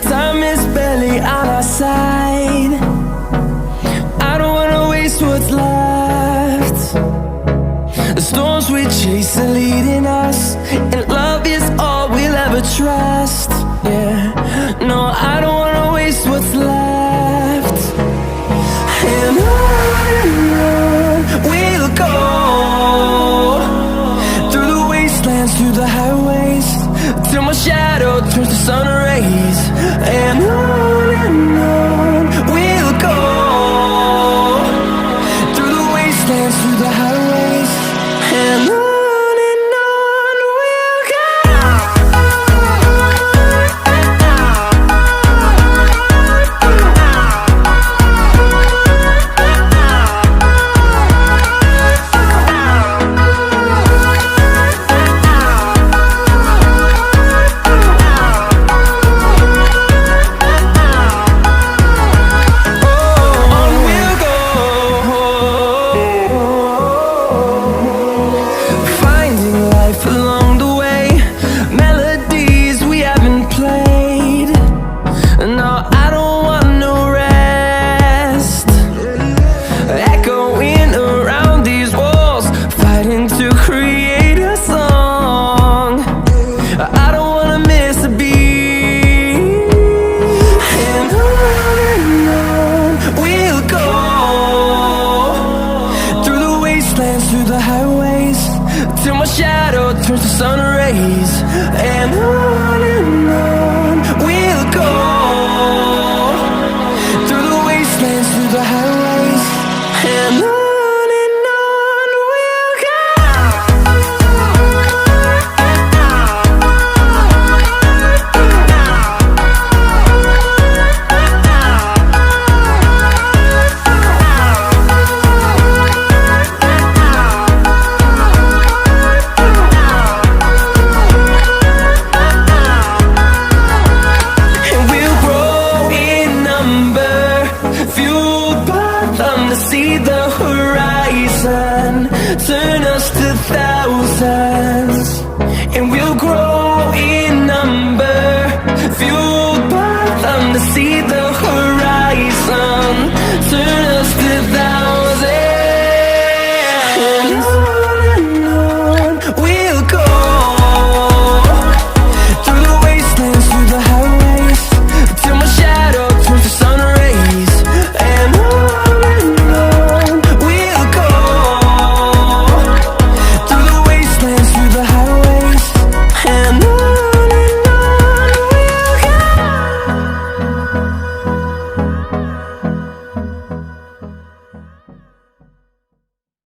time is barely on our side. I don't wanna waste what's left. The storms we chase are leading us, and love is all we'll ever trust. Yeah, no, I don't wanna waste what's left. And on we'll go, through the wastelands, through the highways, till my shadow turns to sun rays. And on we'll go, through the wastelands, through the highways, and on. Through the highways, till my shadow turns to sun rays. And on